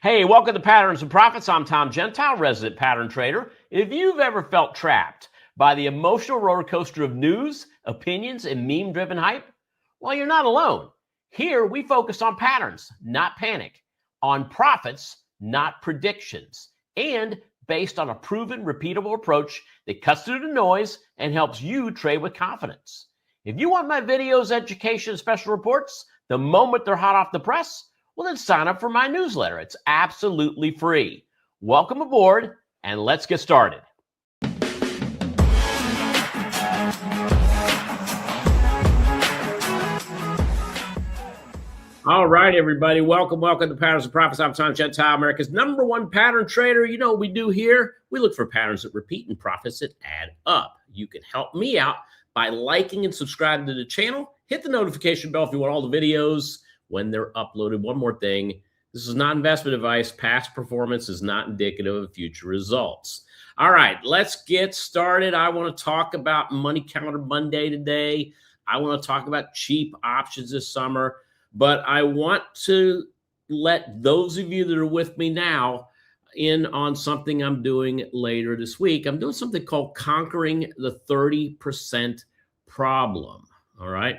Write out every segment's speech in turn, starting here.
Hey, welcome to Patterns and Profits. I'm Tom Gentile, resident pattern trader. If you've ever felt trapped by the emotional roller coaster of news, opinions, and meme-driven hype, well, you're not alone. Here, we focus on patterns, not panic, on profits, not predictions, and based on a proven, repeatable approach that cuts through the noise and helps you trade with confidence. If you want my videos, education, and special reports the moment they're hot off the press, well, then sign up for my newsletter. It's absolutely free. Welcome aboard, and let's get started. All right, everybody. Welcome to Patterns and Profits. I'm Tom Gentile, America's #1 pattern trader. You know what we do here? We look for patterns that repeat and profits that add up. You can help me out by liking and subscribing to the channel. Hit the notification bell if you want all the videos when they're uploaded. One more thing, this is not investment advice. Past performance is not indicative of future results. All right, let's get started. I want to talk about Money Counter Monday today. I want to talk about cheap options this summer, but I want to let those of you that are with me now in on something I'm doing later this week. I'm doing something called Conquering the 30% Problem. All right,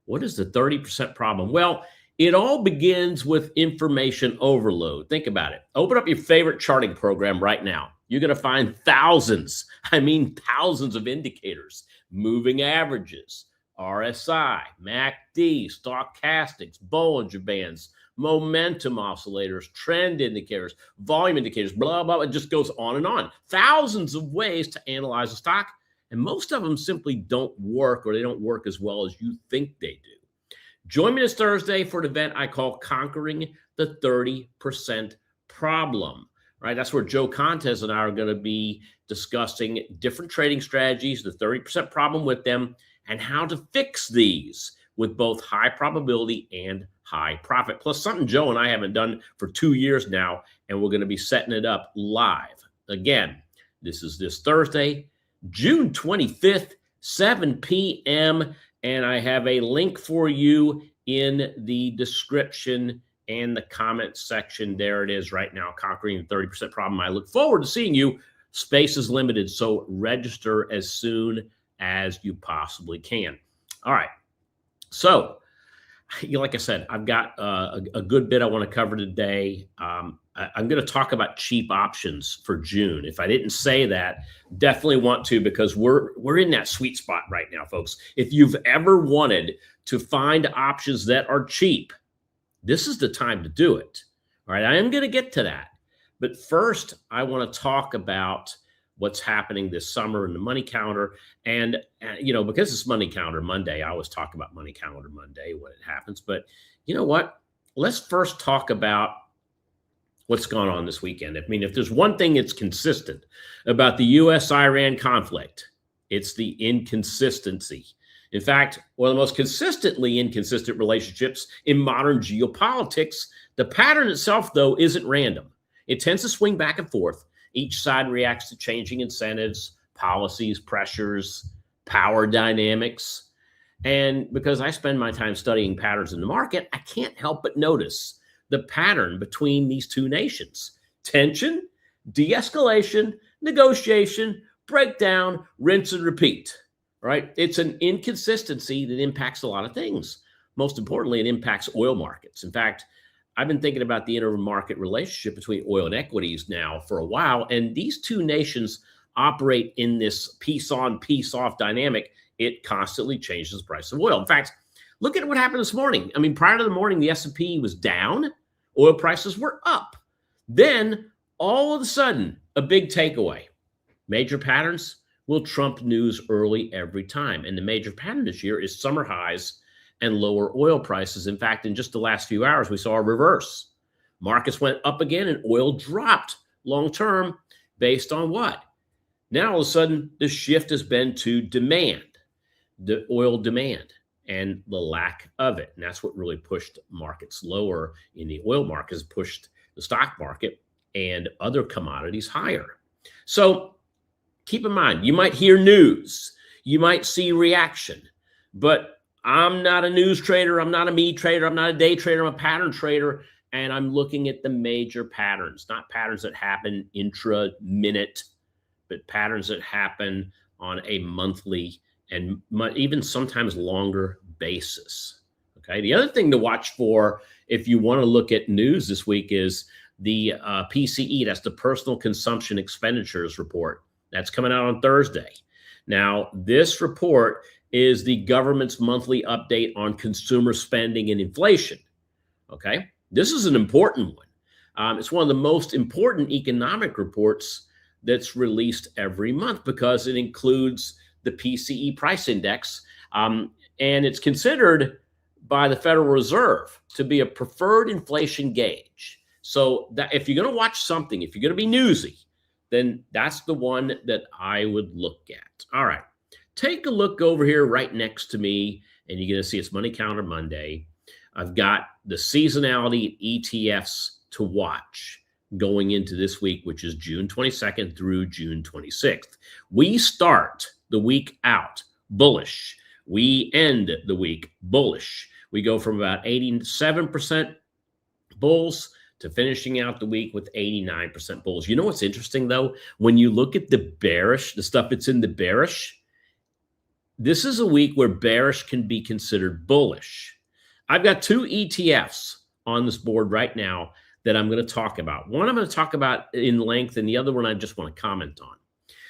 what is the 30% problem? Well, it all begins with information overload. Think about it. Open up your favorite charting program right now. You're going to find thousands of indicators, moving averages, RSI, MACD, stochastics, Bollinger Bands, momentum oscillators, trend indicators, volume indicators, blah, blah, it just goes on and on. Thousands of ways to analyze a stock, and most of them simply don't work, or they don't work as well as you think they do. Join me this Thursday for an event I call Conquering the 30% Problem. Right? That's where Joe Contes and I are going to be discussing different trading strategies, the 30% problem with them, and how to fix these with both high probability and high profit. Plus something Joe and I haven't done for 2 years now, and we're going to be setting it up live. Again, this is this Thursday, June 25th, 7 p.m., and I have a link for you in the description and the comment section. There it is right now, Conquering the 30% Problem. I look forward to seeing you. Space is limited, so register as soon as you possibly can. All right. So, like I said, I've got a good bit I want to cover today. I'm going to talk about cheap options for June. If I didn't say that, definitely want to, because we're in that sweet spot right now, folks. If you've ever wanted to find options that are cheap, this is the time to do it. All right, I am going to get to that. But first, I want to talk about what's happening this summer in the Money Counter. And, you know, because it's Money Counter Monday, I always talk about Money Counter Monday when it happens. But you know what? Let's first talk about what's gone on this weekend. I mean, if there's one thing that's consistent about the U.S.-Iran conflict, it's the inconsistency. In fact, one of the most consistently inconsistent relationships in modern geopolitics. The pattern itself, though, isn't random. It tends to swing back and forth. Each side reacts to changing incentives, policies, pressures, power dynamics. And because I spend my time studying patterns in the market, I can't help but notice the pattern between these two nations. Tension, de-escalation, negotiation, breakdown, rinse and repeat. Right? It's an inconsistency that impacts a lot of things. Most importantly, it impacts oil markets. In fact, I've been thinking about the intermarket relationship between oil and equities now for a while, and these two nations operate in this piece on, piece off dynamic. It constantly changes the price of oil. In fact, look at what happened this morning. I mean, prior to the morning, the S&P was down. Oil prices were up. Then, all of a sudden, a big takeaway. Major patterns will trump news early every time. And the major pattern this year is summer highs and lower oil prices. In fact, in just the last few hours, we saw a reverse. Markets went up again and oil dropped long-term based on what? Now, all of a sudden, the shift has been to demand, the oil demand, and the lack of it. And that's what really pushed markets lower in the oil markets, pushed the stock market and other commodities higher. So keep in mind, you might hear news, you might see reaction, but I'm not a news trader. I'm not a me trader. I'm not a day trader. I'm a pattern trader. and I'm looking at the major patterns, not patterns that happen intra-minute, but patterns that happen on a monthly and even sometimes longer basis. Okay. The other thing to watch for if you want to look at news this week is the PCE, that's the Personal Consumption Expenditures Report. That's coming out on Thursday. Now, this report is the government's monthly update on consumer spending and inflation. Okay. This is an important one. It's one of the most important economic reports that's released every month because it includes the PCE price index, and it's considered by the Federal Reserve to be a preferred inflation gauge. So that if you're going to watch something, if you're going to be newsy, then that's the one that I would look at. All right. Take a look over here right next to me, and you're going to see it's Money Calendar Monday. I've got the seasonality ETFs to watch going into this week, which is June 22nd through June 26th. We start the week out bullish. We end the week bullish. We go from about 87% bulls to finishing out the week with 89% bulls. You know what's interesting, though? When you look at the bearish, the stuff that's in the bearish, this is a week where bearish can be considered bullish. I've got two ETFs on this board right now that I'm going to talk about. One I'm going to talk about in length, and the other one I just want to comment on.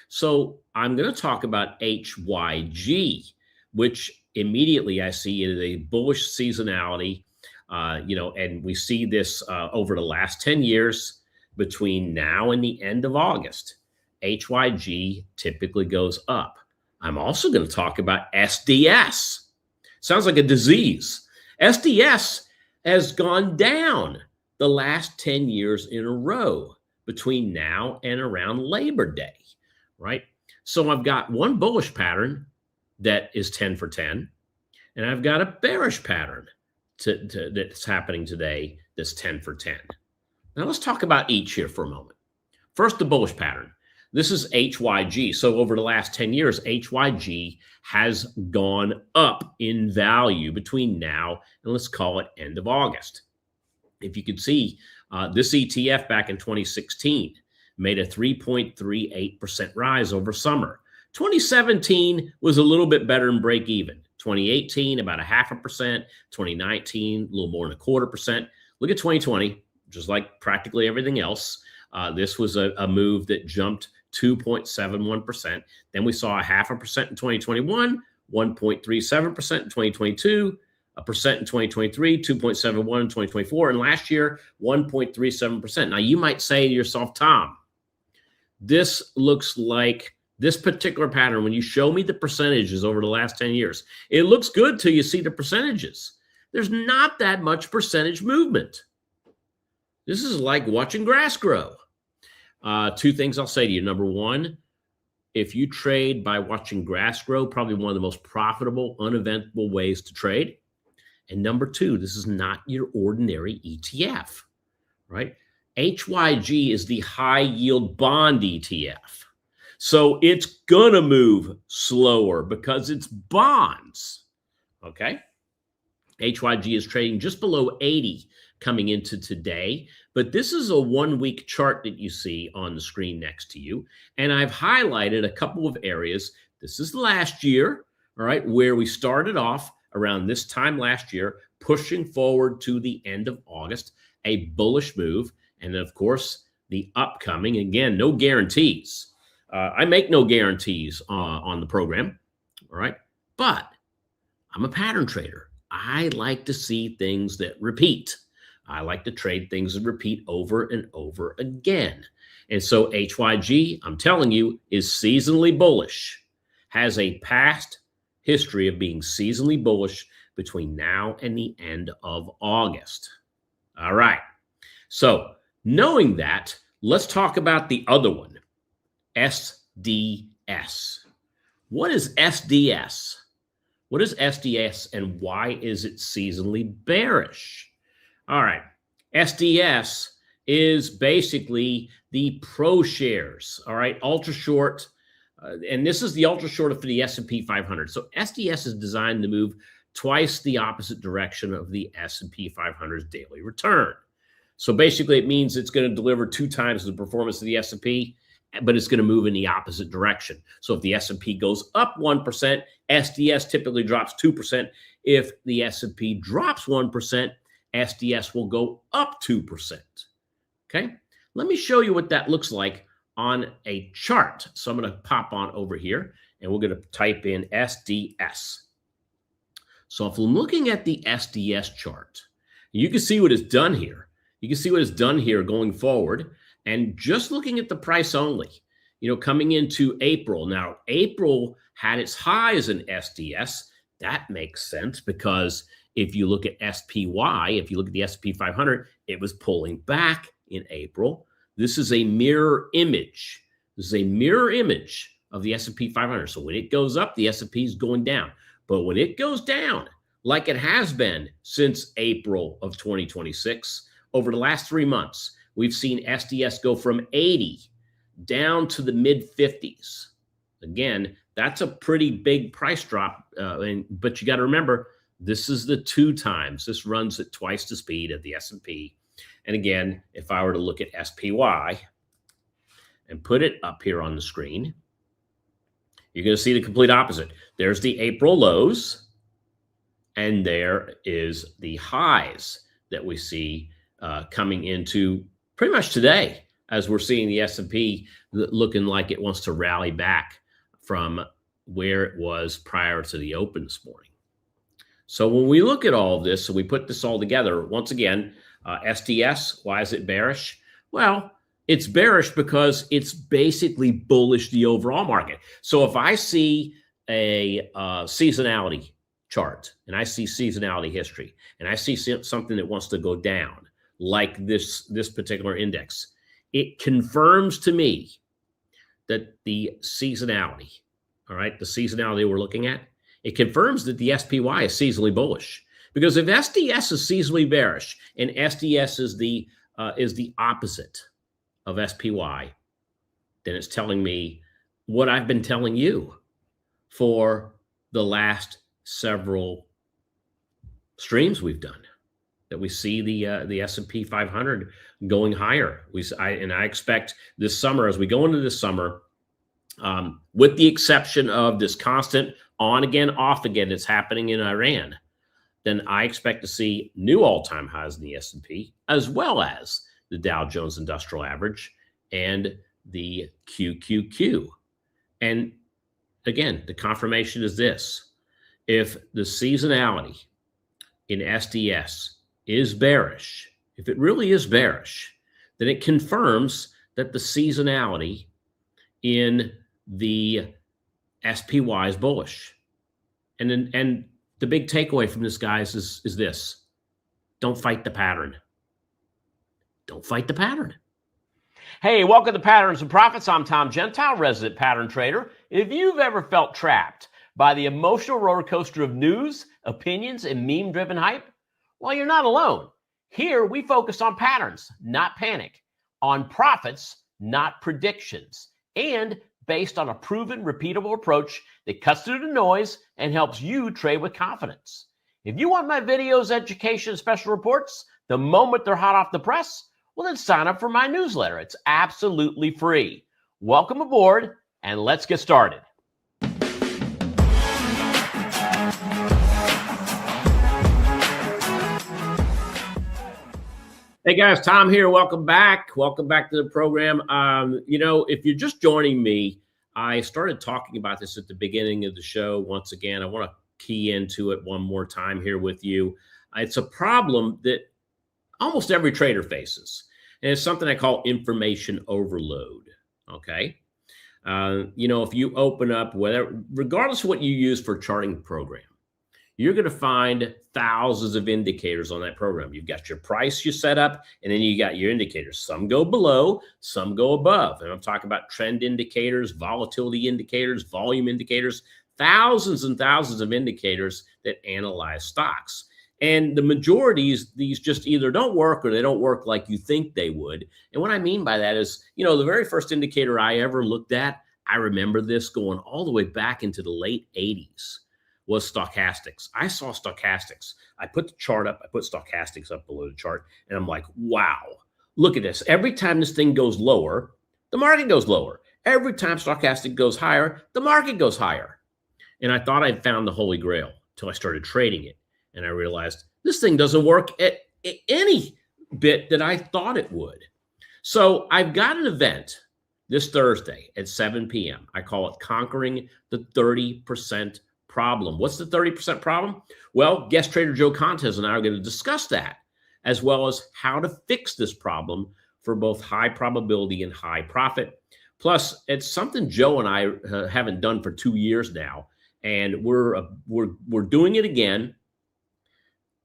So I'm going to talk about HYG, which immediately I see is a bullish seasonality. And we see this over the last 10 years between now and the end of August. HYG typically goes up. I'm also going to talk about SDS. Sounds like a disease. SDS has gone down the last 10 years in a row between now and around Labor Day, right? So I've got one bullish pattern that is 10 for 10, and I've got a bearish pattern that's happening today that's 10 for 10. Now let's talk about each here for a moment. First, the bullish pattern. This is HYG. So over the last 10 years, HYG has gone up in value between now and let's call it end of August. If you could see, this ETF back in 2016 made a 3.38% rise over summer. 2017 was a little bit better than break even. 2018, about 0.5%. 2019, a little more than 0.25%. Look at 2020, just like practically everything else. This was a move that jumped 2.71%. Then we saw 0.5% in 2021, 1.37% in 2022, 1% in 2023, 2.71 in 2024, and last year, 1.37%. Now, you might say to yourself, Tom, this looks like this particular pattern, when you show me the percentages over the last 10 years, it looks good till you see the percentages. There's not that much percentage movement. This is like watching grass grow. Two things I'll say to you. Number one, if you trade by watching grass grow, probably one of the most profitable, uneventful ways to trade. And number two, this is not your ordinary ETF, right? HYG is the high yield bond ETF. So it's going to move slower because it's bonds, okay? HYG is trading just below 80 coming into today, but this is a one-week chart that you see on the screen next to you, and I've highlighted a couple of areas. This is last year, all right, where we started off around this time last year, pushing forward to the end of August, a bullish move, and then, of course, the upcoming, again, no guarantees. I make no guarantees on the program, all right, but I'm a pattern trader. I like to see things that repeat. I like to trade things that repeat over and over again. And so HYG, I'm telling you, is seasonally bullish, has a past history of being seasonally bullish between now and the end of August. All right. So knowing that, let's talk about the other one, SDS. What is SDS? What is SDS and why is it seasonally bearish? All right. SDS is basically the pro shares, all right, ultra short. And this is the ultra short for the S&P 500. So SDS is designed to move twice the opposite direction of the S&P 500's daily return. So basically, it means it's going to deliver 2 times the performance of the S&P, but it's going to move in the opposite direction. So if the S&P goes up 1%, SDS typically drops 2%. If the S&P drops 1%, SDS will go up 2%. Okay, let me show you what that looks like on a chart. So I'm going to pop on over here, and we're going to type in SDS. So if I'm looking at the SDS chart, you can see what it's done here. You can see what it's done here going forward. And just looking at the price only, coming into April. Now, April had its highs in SDS. That makes sense because if you look at SPY, if you look at the S&P 500, it was pulling back in April. This is a mirror image. This is a mirror image of the S&P 500. So when it goes up, the S&P is going down. But when it goes down, like it has been since April of 2026, over the last 3 months, we've seen SDS go from 80 down to the mid 50s. Again, that's a pretty big price drop. But you got to remember, this is the 2 times. This runs at twice the speed of the S&P. And again, if I were to look at SPY and put it up here on the screen, you're going to see the complete opposite. There's the April lows, and there is the highs that we see coming into pretty much today, as we're seeing the S&P looking like it wants to rally back from where it was prior to the open this morning. So when we look at all of this, so we put this all together, once again, SDS, why is it bearish? Well, it's bearish because it's basically bullish the overall market. So if I see a seasonality chart and I see seasonality history and I see something that wants to go down, like this particular index, it confirms to me that the seasonality, all right, the seasonality we're looking at, it confirms that the SPY is seasonally bullish. Because if SDS is seasonally bearish and SDS is the opposite of SPY, then it's telling me what I've been telling you for the last several streams we've done, that we see the S&P 500 going higher. I expect this summer, as we go into this summer, with the exception of this constant on again, off again that's happening in Iran, then I expect to see new all-time highs in the S&P, as well as the Dow Jones Industrial Average and the QQQ. And again, the confirmation is this. If the seasonality in SDS is bearish, if it really is bearish, then it confirms that the seasonality in the SPY is bullish. And the big takeaway from this, guys, is this. Don't fight the pattern. Don't fight the pattern. Hey, welcome to Patterns and Profits. I'm Tom Gentile, resident pattern trader. If you've ever felt trapped by the emotional roller coaster of news, opinions, and meme-driven hype, well, you're not alone. Here, we focus on patterns, not panic, on profits, not predictions, and based on a proven, repeatable approach that cuts through the noise and helps you trade with confidence. If you want my videos, education, special reports the moment they're hot off the press, well, then sign up for my newsletter. It's absolutely free. Welcome aboard, and let's get started. Hey guys, Tom here. Welcome back. Welcome back to the program. If you're just joining me, I started talking about this at the beginning of the show. Once again, I want to key into it one more time here with you. It's a problem that almost every trader faces, and it's something I call information overload. Okay. If you open up regardless of what you use for charting program, you're going to find thousands of indicators on that program. You've got your price you set up, and then you got your indicators. Some go below, some go above. And I'm talking about trend indicators, volatility indicators, volume indicators, thousands and thousands of indicators that analyze stocks. And the majority, these just either don't work or they don't work like you think they would. And what I mean by that is, the very first indicator I ever looked at, I remember this going all the way back into the late 80s, was stochastics. I saw stochastics. I put the chart up. I put stochastics up below the chart. And I'm like, wow, look at this. Every time this thing goes lower, the market goes lower. Every time stochastic goes higher, the market goes higher. And I thought I'd found the Holy Grail until I started trading it. And I realized this thing doesn't work at any bit that I thought it would. So I've got an event this Thursday at 7 p.m. I call it Conquering the 30% Problem. What's the 30% problem? Well, guest trader Joe Contes and I are going to discuss that, as well as how to fix this problem for both high probability and high profit. Plus, it's something Joe and I haven't done for 2 years now, and we're doing it again.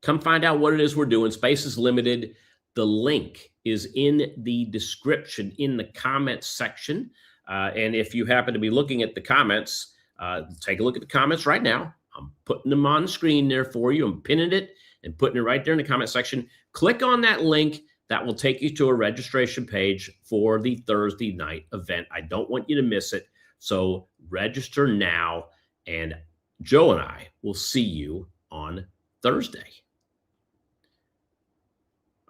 Come find out what it is we're doing. Space is limited. The link is in the description in the comments section. And if you happen to be looking at the comments, take a look at the comments right now. I'm putting them on the screen there for you. I'm pinning it and putting it right there in the comment section. Click on that link. That will take you to a registration page for the Thursday night event. I don't want you to miss it. So register now, and Joe and I will see you on Thursday.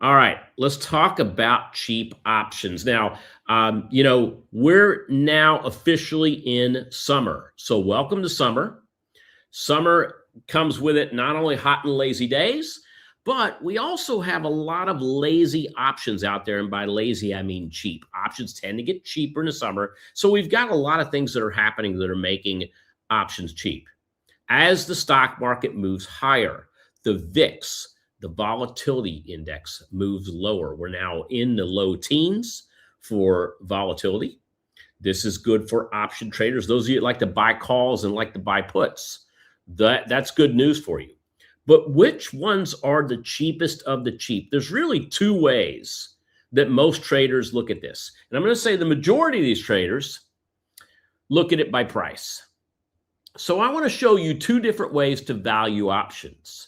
All right, let's talk about cheap options. Now, we're now officially in summer. So welcome to summer. Summer comes with it not only hot and lazy days, but we also have a lot of lazy options out there. And by lazy, I mean cheap. Options tend to get cheaper in the summer. So we've got a lot of things that are happening that are making options cheap. As the stock market moves higher, the VIX, the volatility index, moves lower. We're now in the low teens for volatility. This is good for option traders. Those of you that like to buy calls and like to buy puts, that's good news for you. But which ones are the cheapest of the cheap? There's really two ways that most traders look at this. And I'm going to say the majority of these traders look at it by price. So I want to show you two different ways to value options.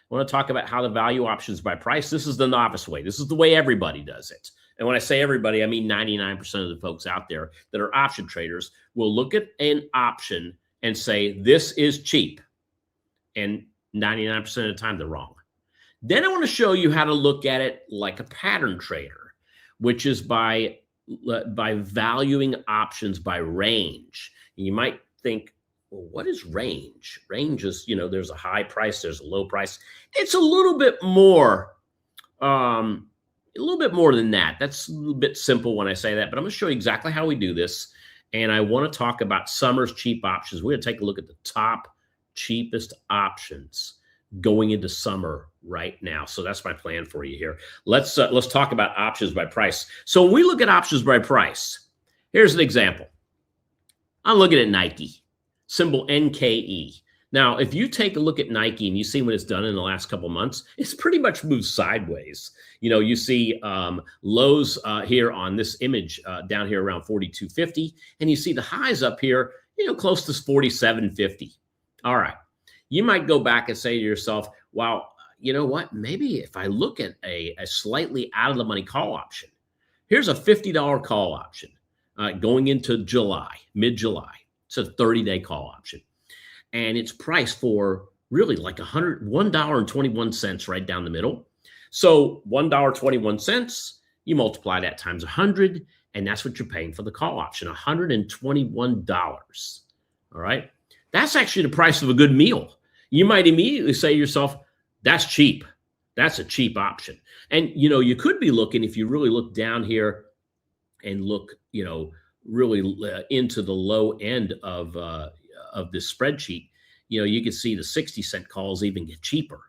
I want to talk about how to value options by price. This is the novice way. This is the way everybody does it. And when I say everybody, I mean 99% of the folks out there that are option traders will look at an option and say, this is cheap. And 99% of the time, they're wrong. Then I want to show you how to look at it like a pattern trader, which is by valuing options by range. And you might think, well, what is range? Range is, there's a high price, there's a low price. It's a little bit more than that. That's a little bit simple when I say that, but I'm going to show you exactly how we do this. And I want to talk about summer's cheap options. We're going to take a look at the top cheapest options going into summer right now. So that's my plan for you here. Let's talk about options by price. So when we look at options by price, here's an example. I'm looking at Nike, symbol NKE. Now, if you take a look at Nike and you see what it's done in the last couple of months, it's pretty much moved sideways. You see lows here on this image down here around 42.50, and you see the highs up here, close to 47.50. All right. You might go back and say to yourself, well, you know what? Maybe if I look at a slightly out of the money call option, here's a $50 call option going into July, mid-July. It's a 30-day call option. And it's priced for really like $1.21 right down the middle. So $1.21, you multiply that times 100, and that's what you're paying for the call option, $121. All right. That's actually the price of a good meal. You might immediately say to yourself, that's cheap. That's a cheap option. And, you could be looking, if you really look down here and look, really into the low end of this spreadsheet, you can see the 60-cent calls even get cheaper.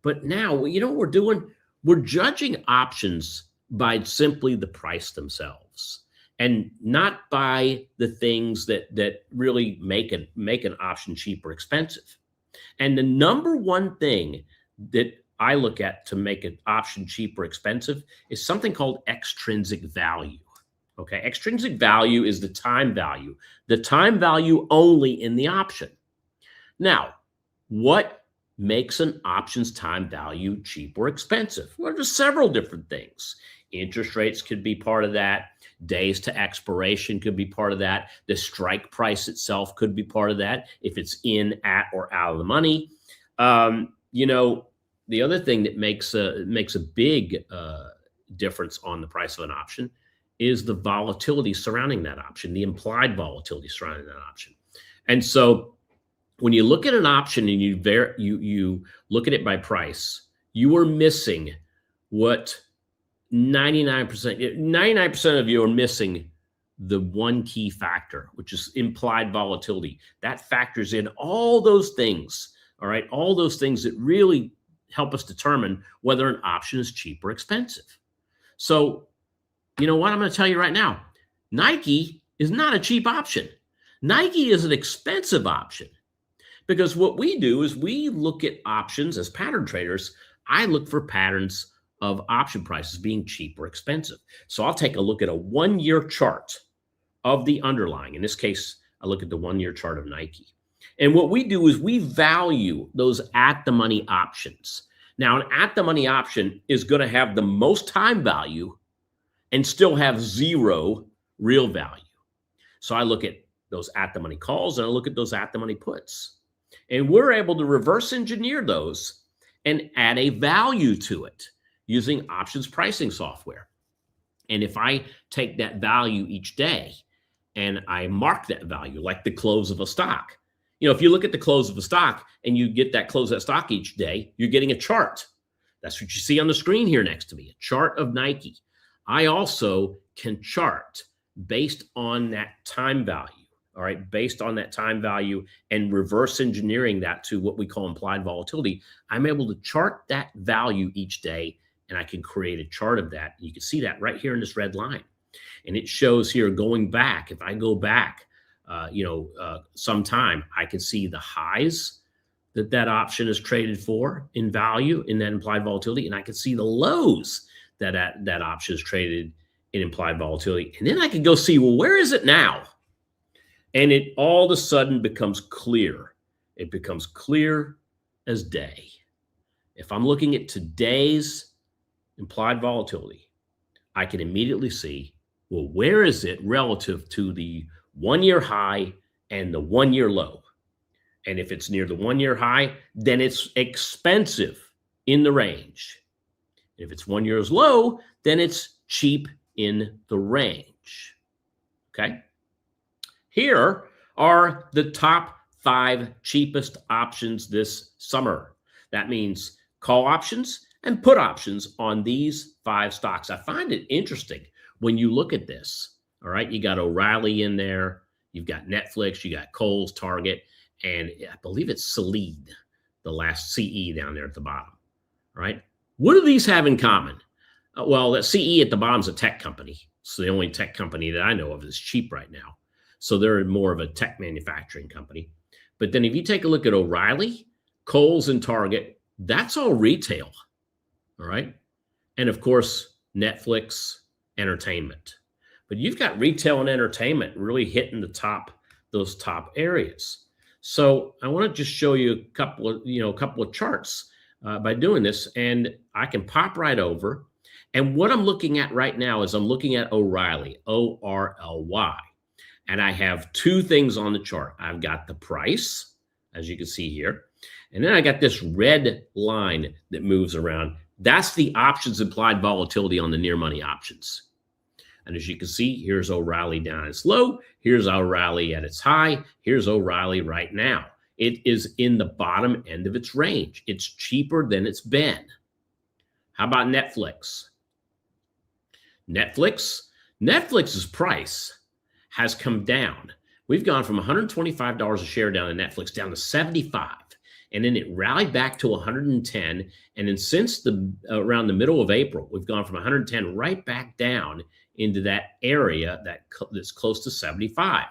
But now, what we're doing? We're judging options by simply the price themselves, and not by the things that really make an option cheap or expensive. And the number one thing that I look at to make an option cheap or expensive is something called extrinsic value. Okay, extrinsic value is the time value only in the option. Now, what makes an option's time value cheap or expensive? Well, there's several different things. Interest rates could be part of that. Days to expiration could be part of that. The strike price itself could be part of that if it's in, at, or out of the money. You know, the other thing that makes a big difference on the price of an option is the volatility surrounding that option, the implied volatility surrounding that option. And so when you look at an option and you look at it by price, you are missing what 99% of you are missing the one key factor, which is implied volatility. That factors in all those things, all right? All those things that really help us determine whether an option is cheap or expensive. So, you know what I'm going to tell you right now? Nike is not a cheap option. Nike is an expensive option, because what we do is we look at options as pattern traders. I look for patterns of option prices being cheap or expensive. So I'll take a look at a 1-year chart of the underlying. In this case, I look at the 1-year chart of Nike. And what we do is we value those at-the-money options. Now, an at-the-money option is going to have the most time value and still have zero real value. So I look at those at-the-money calls and I look at those at-the-money puts. And we're able to reverse engineer those and add a value to it using options pricing software. And if I take that value each day and I mark that value like the close of a stock, you know, if you look at the close of a stock and you get that close of that stock each day, you're getting a chart. That's what you see on the screen here next to me, a chart of Nike. I also can chart based on that time value, all right, based on that time value and reverse engineering that to what we call implied volatility. I'm able to chart that value each day, and I can create a chart of that. You can see that right here in this red line. And it shows here going back. If I go back, some time, I can see the highs that option is traded for in value in that implied volatility. And I can see the lows that option is traded in implied volatility. And then I can go see, well, where is it now? And it all of a sudden becomes clear. It becomes clear as day. If I'm looking at today's implied volatility, I can immediately see, well, where is it relative to the 1-year high and the 1-year low? And if it's near the 1-year high, then it's expensive in the range. If it's 1 year's low, then it's cheap in the range. Okay. Here are the top 5 cheapest options this summer. That means call options and put options on these 5 stocks. I find it interesting when you look at this. All right. You got O'Reilly in there. You've got Netflix. You got Kohl's, Target, and I believe it's Salid, the last CE down there at the bottom. All right. What do these have in common? Well, that CE at the bottom is a tech company. It's the only tech company that I know of that's cheap right now. So they're more of a tech manufacturing company. But then if you take a look at O'Reilly, Kohl's, and Target, that's all retail. All right. And of course, Netflix, entertainment. But you've got retail and entertainment really hitting those top areas. So I want to just show you a couple of charts by doing this, and I can pop right over. And what I'm looking at right now is I'm looking at O'Reilly, O-R-L-Y. And I have 2 things on the chart. I've got the price, as you can see here. And then I got this red line that moves around. That's the options implied volatility on the near money options. And as you can see, here's O'Reilly down at its low. Here's O'Reilly at its high. Here's O'Reilly right now. It is in the bottom end of its range. It's cheaper than it's been. How about Netflix? Netflix's price has come down. We've gone from $125 a share down in Netflix down to $75. And then it rallied back to 110. And then since around the middle of April, we've gone from 110 right back down into that area that's close to 75.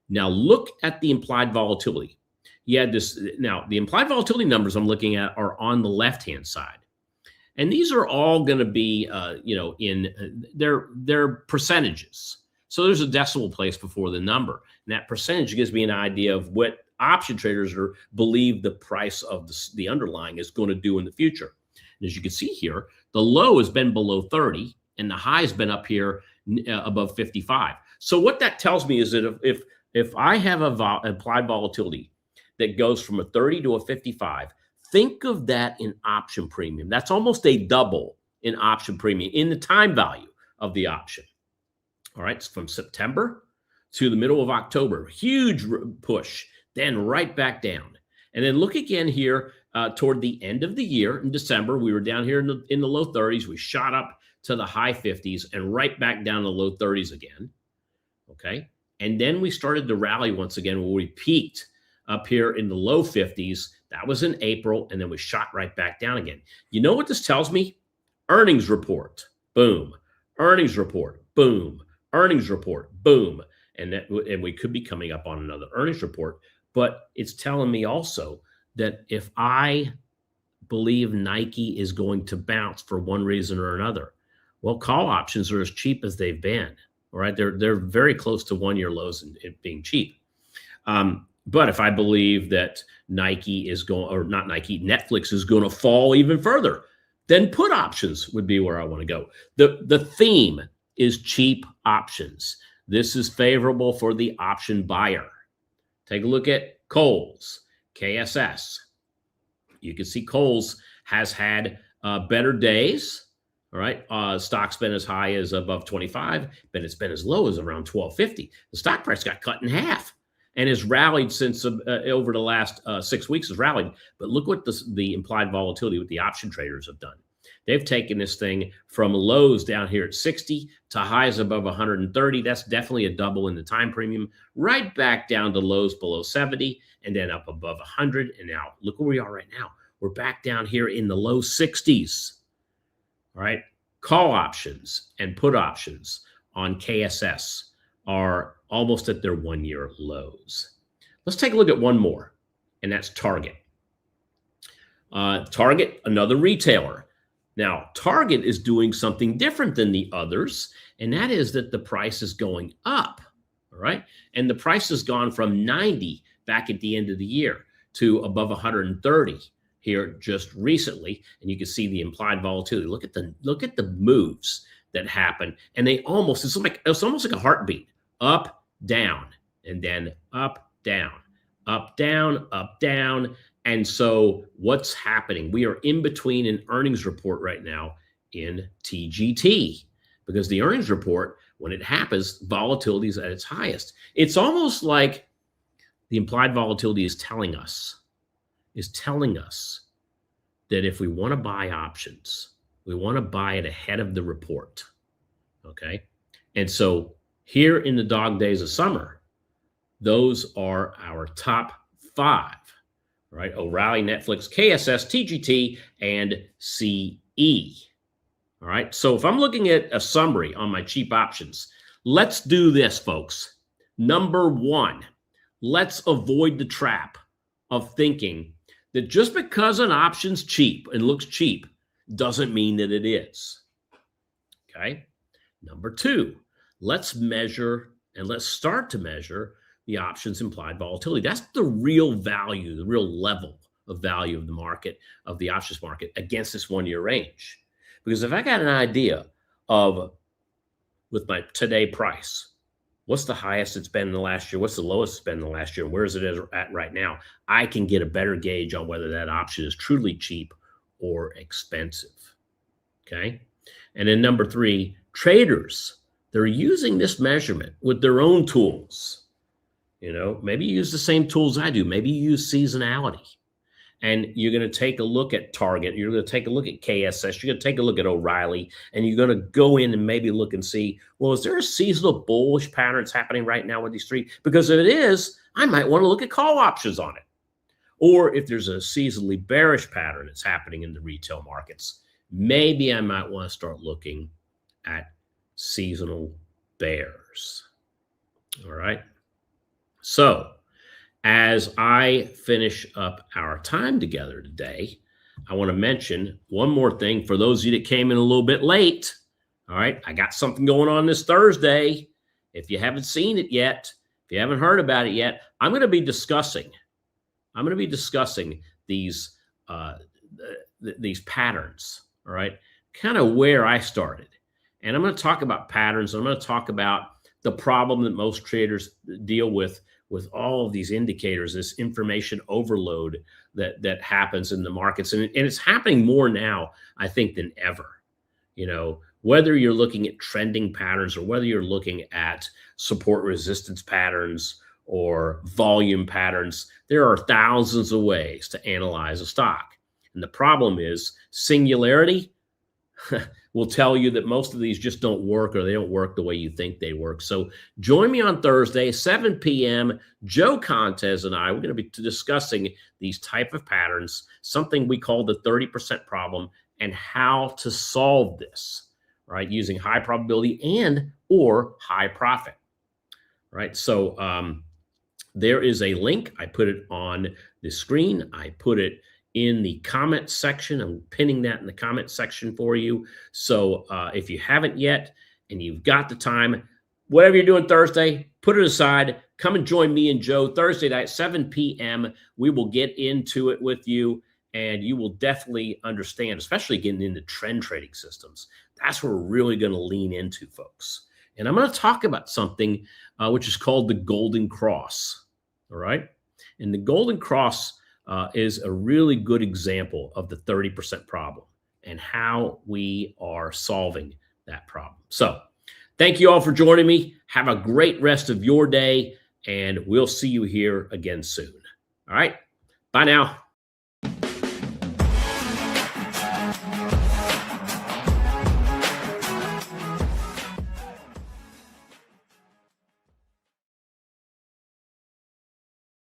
Now look at the implied volatility. You had this. Now the implied volatility numbers I'm looking at are on the left-hand side. And these are all going to be, in their percentages. So there's a decimal place before the number. And that percentage gives me an idea of what option traders believe the price of the underlying is going to do in the future. And as you can see here, the low has been below 30 and the high's been up here above 55. So what that tells me is that if I have a implied volatility that goes from a 30 to a 55, think of that in option premium. That's almost a double in option premium in the time value of the option. All right, it's from September to the middle of October, huge push, then right back down. And then look again here toward the end of the year in December, we were down here in the low 30s. We shot up to the high 50s and right back down to the low 30s again. Okay. And then we started to rally once again where we peaked up here in the low 50s. That was in April. And then we shot right back down again. You know what this tells me? Earnings report, boom. Earnings report, boom. Earnings report, boom. And we could be coming up on another earnings report. But it's telling me also that if I believe Nike is going to bounce for one reason or another, well, call options are as cheap as they've been. All right, they're very close to 1-year lows in it being cheap. But if I believe that Nike is going, or not Nike, Netflix is going to fall even further, then put options would be where I want to go. The theme is cheap options. This is favorable for the option buyer. Take a look at Kohl's, KSS. You can see Kohl's has had better days. All right. Stock's been as high as above 25, but it's been as low as around 12.50. The stock price got cut in half and has rallied since over the last 6 weeks has rallied. But look what the implied volatility with the option traders have done. They've taken this thing from lows down here at 60 to highs above 130. That's definitely a double in the time premium, right back down to lows below 70 and then up above 100. And now look where we are right now. We're back down here in the low 60s. All right. Call options and put options on KSS are almost at their 1-year lows. Let's take a look at one more, and that's Target. Target, another retailer. Now, Target is doing something different than the others, and that is that the price is going up. All right. And the price has gone from 90 back at the end of the year to above 130. Here just recently, and you can see the implied volatility. Look at the moves that happen, and it's almost like a heartbeat, up, down, and then up, down, up, down, up, down. And so what's happening? We are in between an earnings report right now in TGT, because the earnings report, when it happens, volatility is at its highest. It's almost like the implied volatility is telling us that if we want to buy options, we want to buy it ahead of the report. Okay. And so here in the dog days of summer, those are our top 5, right? O'Reilly, Netflix, KSS, TGT, and CE. All right. So if I'm looking at a summary on my cheap options, let's do this, folks. Number 1, let's avoid the trap of thinking that just because an option's cheap and looks cheap doesn't mean that it is. Okay. Number 2, let's measure and let's start to measure the options implied volatility. That's the real value, the real level of value of the market, of the options market against this 1-year range. Because if I got an idea of, with my today price, what's the highest it's been in the last year? What's the lowest it's been in the last year? And where is it at right now? I can get a better gauge on whether that option is truly cheap or expensive. Okay. And then number 3, traders, they're using this measurement with their own tools. You know, maybe you use the same tools I do. Maybe you use seasonality. And you're going to take a look at Target. You're going to take a look at KSS. You're going to take a look at O'Reilly. And you're going to go in and maybe look and see, well, is there a seasonal bullish pattern that's happening right now with these 3? Because if it is, I might want to look at call options on it. Or if there's a seasonally bearish pattern that's happening in the retail markets, maybe I might want to start looking at seasonal bears. All right. So as I finish up our time together today, I want to mention one more thing for those of you that came in a little bit late. All right. I got something going on this Thursday. If you haven't seen it yet, if you haven't heard about it yet, I'm going to be discussing these patterns. All right. Kind of where I started. And I'm going to talk about patterns. I'm going to talk about the problem that most traders deal with all of these indicators, this information overload that happens in the markets. And it's happening more now, I think, than ever. Whether you're looking at trending patterns or whether you're looking at support resistance patterns or volume patterns, there are thousands of ways to analyze a stock. And the problem is singularity will tell you that most of these just don't work, or they don't work the way you think they work. So join me on Thursday, 7 p.m. Joe Contes and I, we're going to be discussing these type of patterns, something we call the 30% problem, and how to solve this, right, using high probability and or high profit, right? So there is a link. I put it on the screen. I put it in the comment section. I'm pinning that in the comment section for you. So if you haven't yet and you've got the time, whatever you're doing Thursday, put it aside. Come and join me and Joe Thursday night, 7 p.m. We will get into it with you, and you will definitely understand, especially getting into trend trading systems. That's where we're really going to lean into, folks. And I'm going to talk about something which is called the Golden Cross. All right. And the Golden Cross is a really good example of the 30% problem and how we are solving that problem. So thank you all for joining me. Have a great rest of your day, and we'll see you here again soon. All right. Bye now.